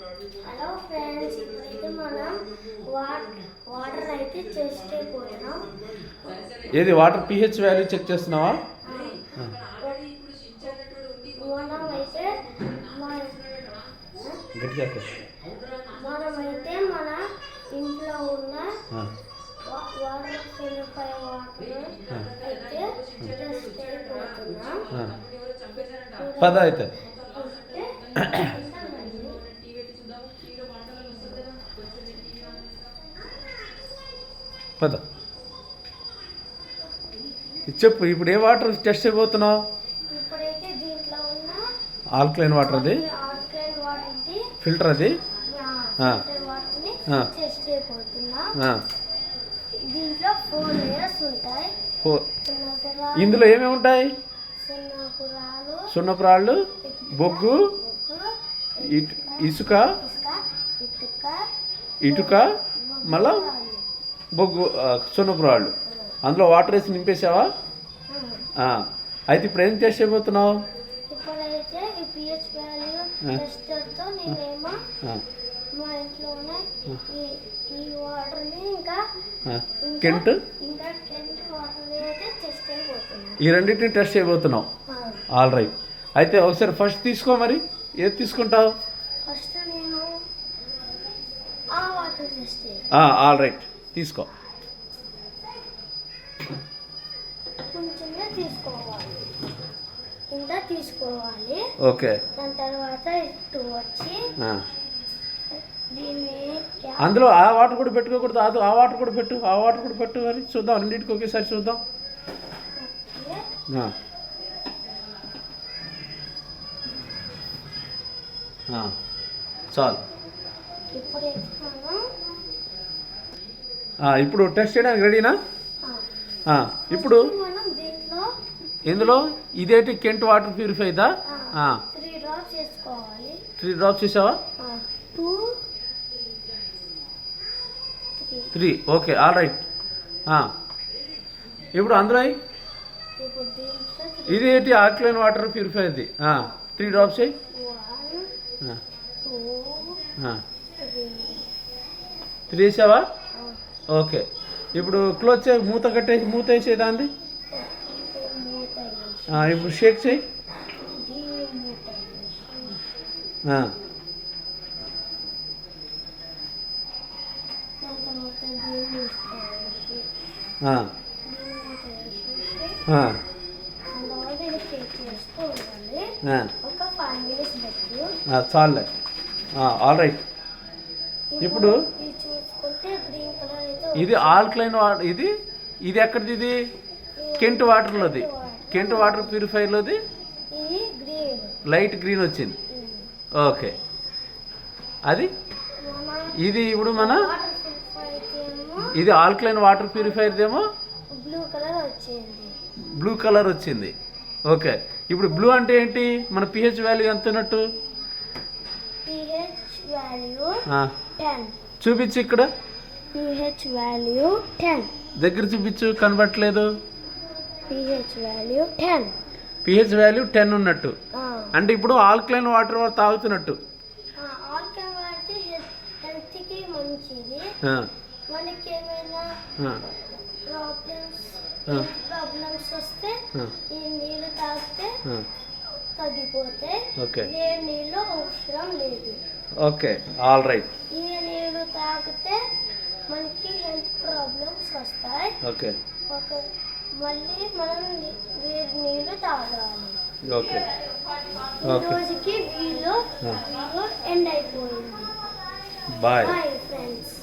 Hello friends, ఇప్పుడైతే మనం water అయితే చెక్ అయిపోతున్నాం. ఏది వాటర్ pH వాల్యూ చెక్ చేస్తున్నావా? మనమైతే మన ఇంట్లో ఉన్న వాటర్ ప్యూరిఫై వాటర్ అయితే టెస్ట్ అయిపోతున్నాం. పద అయితే పద చెప్పు. ఇప్పుడు ఏ వాటర్ టెస్ట్ అయిపోతున్నావు? ఇప్పుడైతే దీంట్లో ఉన్న ఆల్కలైన్ వాటర్, అది ఫిల్టర్, అది టెస్ట్ అయిపోతున్నా. దీంట్లో 4 లేయర్స్ ఉంటాయి. ఇందులో ఏమేమి ఉంటాయి? సున్నపు రాళ్ళు, బొగ్గు, ఇసుక, ఇటుక, మళ్ళా బొగ్గు, సున్నపు రాళ్ళు. అందులో వాటర్ వేసి నింపేసావా? అయితే ఇప్పుడు ఏం టెస్ట్ అయిపోతున్నావు? ఇప్పుడైతే ఈ pH వాల్యూ టెస్టర్తో నేనేమో మా ఇంట్లో ఉన్న ఈ వాటర్ని ఇంకా కెంట్ వాటర్ని అయితే టెస్ట్ అయిపోతున్నాను. ఈ రెండింటిని టెస్ట్ అయిపోతున్నావు. All right. అయితే ఒకసారి ఫస్ట్ తీసుకో. మరి ఏది తీసుకుంటావు? ఫస్ట్ నేను ఆ వాటర్ టెస్ట్ ఆల్ రైట్, తీసుకో. కొంచెమే తీసుకోవాలి, ఇంత తీసుకోవాలి. ఓకే. దాని తర్వాత ఇటు వచ్చి దీన్ని అందులో ఆ వాటర్ కూడా పెట్టుకోకూడదు. అది ఆ వాటర్ కూడా పెట్టు, ఆ వాటర్ కూడా పెట్టు. మరి చూద్దాం, రెండింటికి ఒకేసారి చూద్దాం. చాలు. ఇప్పుడు టెస్ట్ చేయడానికి రెడీనా? ఇప్పుడు ఇందులో ఇదేంటి? Kent water ప్యూరిఫైదా? 3 డ్రాప్స్ వేసుకోవాలి. 3 డ్రాప్స్ వేసావా? 2 3. Okay, all right. ఇప్పుడు అందులో ఇది ఏంటి? Alkaline water ప్యూరిఫైది. 3 డ్రాప్స్ అయ్యి 3 వేసావా? ఓకే. ఇప్పుడు క్లోజ్ చేయి, మూత కట్టేసి, మూత వేసేదాంది. ఇప్పుడు షేక్ చేయి. చాలే. All right. ఇప్పుడు ఇది ఆల్కలైన్ వాటర్. ఇది ఎక్కడిది? ఇది కెంట్ వాటర్లోది, కెంట్ వాటర్ ప్యూరిఫైర్లోది. లైట్ గ్రీన్ వచ్చింది. ఓకే. అది ఇది ఇప్పుడు మన ఇది ఆల్కలైన్ వాటర్ ప్యూరిఫైర్దేమో బ్లూ కలర్ వచ్చింది. ఓకే. ఇప్పుడు బ్లూ అంటే ఏంటి? మన pH వాల్యూ ఎంత ఉన్నట్టు? pH value 10. చూపించు ఇక్కడ. pH value 10. దగ్గర చూపించు, కనబట్టలేదు. pH value 10. pH వాల్యూ 10 ఉన్నట్టు. అంటే ఇప్పుడు ఆల్కలైన్ వాటర్ తాగుతున్నట్టు. ఆల్కలైన్ వాటర్ హెల్త్కి మంచిది. మనకి ఏమైనా ప్రాబ్లమ్స్ వస్తే ఈ నీళ్ళు తాగితే తగ్గిపోతే. ఏ నీళ్ళు అవసరం లేదు. Okay, all right. ఈ నీళ్ళు తాగితే మనకి హెల్త్ ప్రాబ్లమ్స్ వస్తాయి. ఓకే. మళ్ళీ మనం వేరే నీళ్ళు తాగాలి. ఓకే. రోజుకి వీళ్ళు ఎండ్ అయిపోయింది. Bye friends.